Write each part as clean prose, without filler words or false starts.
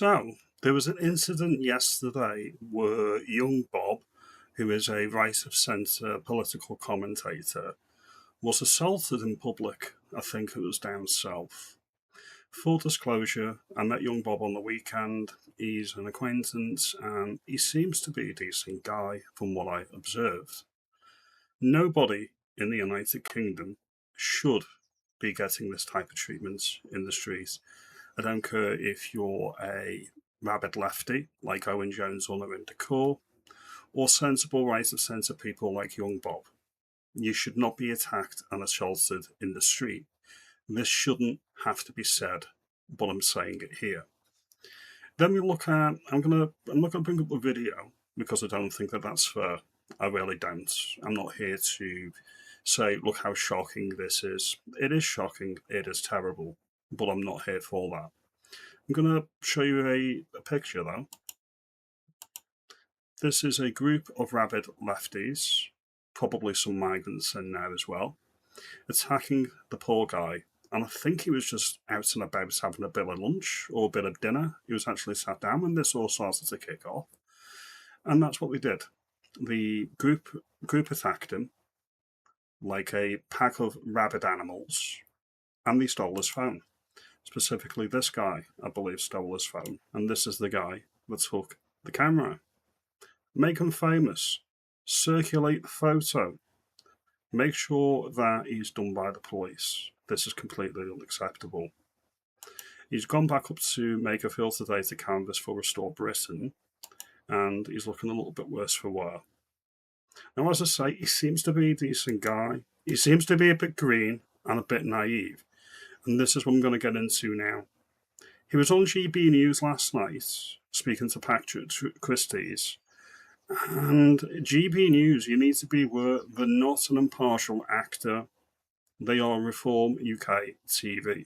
So, there was an incident yesterday where young Bob, who is a right of centre political commentator, was assaulted in public. I think it was down south. Full disclosure, I met young Bob on the weekend. He's an acquaintance and he seems to be a decent guy from what I observed. Nobody in the United Kingdom should be getting this type of treatment in the street. I don't care if you're a rabid lefty like Owen Jones or Narendra Kaur, or sensible right of centre people like young Bob. You should not be attacked and assaulted in the street. This shouldn't have to be said, but I'm saying it here. Then we look at, I'm not going to bring up the video because I don't think that that's fair. I really don't. I'm not here to say, look how shocking this is. It is shocking, it is terrible, but I'm not here for that. I'm going to show you a picture though. This is a group of rabid lefties, probably some migrants in there as well, attacking the poor guy. And I think he was just out and about having a bit of lunch or a bit of dinner. He was actually sat down when this all started to kick off. And that's what we did. The group attacked him like a pack of rabid animals, and they stole his phone. Specifically, this guy, I believe, stole his phone. And this is the guy that took the camera. Make him famous. Circulate the photo. Make sure that he's done by the police. This is completely unacceptable. He's gone back up to make a filter data canvas for Restore Britain, and he's looking a little bit worse for wear. Now, as I say, he seems to be a decent guy. He seems to be a bit green and a bit naive. And this is what I'm going to get into now. He was on GB News last night, speaking to Patrick Christie's. And GB News, you need to be aware, they're not an impartial actor. They are Reform UK TV.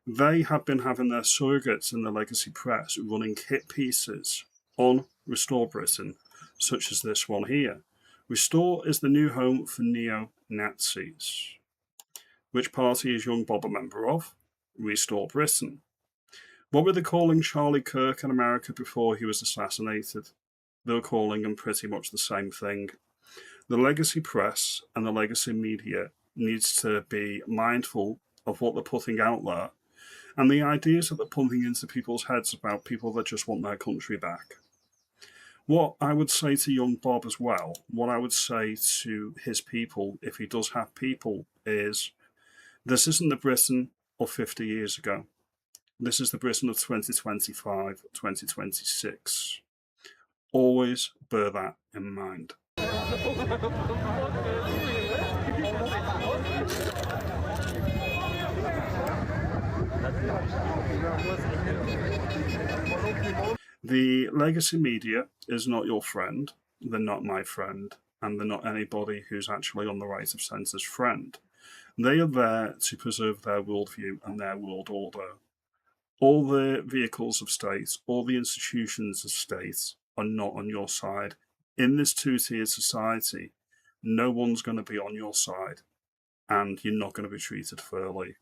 They have been having their surrogates in the legacy press running hit pieces on Restore Britain, such as this one here. Restore is the new home for neo-Nazis. Which party is young Bob a member of? Restore Britain. What were they calling Charlie Kirk in America before he was assassinated? They were calling him pretty much the same thing. The legacy press and the legacy media needs to be mindful of what they're putting out there and the ideas that they're pumping into people's heads about people that just want their country back. What I would say to young Bob as well, what I would say to his people, if he does have people, is this isn't the Britain of 50 years ago. This is the Britain of 2025, 2026. Always bear that in mind. The legacy media is not your friend. They're not my friend. And they're not anybody who's actually on the right of centre's friend. They are there to preserve their worldview and their world order. All the vehicles of state, all the institutions of state are not on your side. In this two-tiered society, no one's going to be on your side, and you're not going to be treated fairly.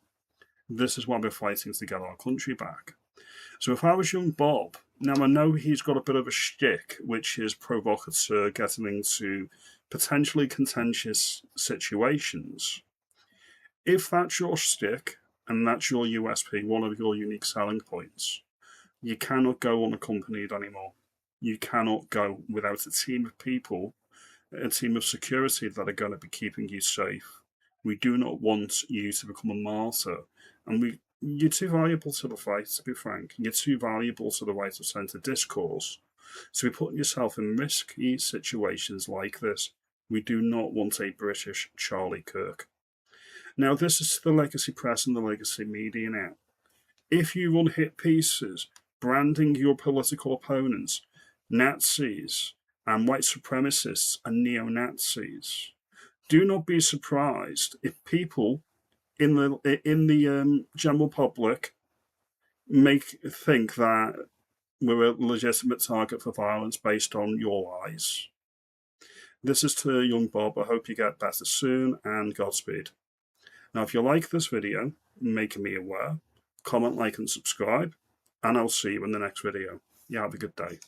This is why we're fighting to get our country back. So if I was young Bob, now I know he's got a bit of a shtick, which is provocateur, getting into potentially contentious situations. If that's your shtick, and that's your USP, one of your unique selling points, you cannot go unaccompanied anymore. You cannot go without a team of people, a team of security that are going to be keeping you safe. We do not want you to become a martyr. And you're too valuable to the fight, to be frank. You're too valuable to the right of centre discourse to be putting yourself in risky situations like this. We do not want a British Charlie Kirk. Now, this is the legacy press and the legacy media now. If you run hit pieces branding your political opponents, Nazis and white supremacists and neo-Nazis, do not be surprised if people in the general public think that we're a legitimate target for violence based on your lies. This is to young Bob. I hope you get better soon, and Godspeed. Now, if you like this video, make me aware. Comment, like, and subscribe. and I'll see you in the next video. You have a good day.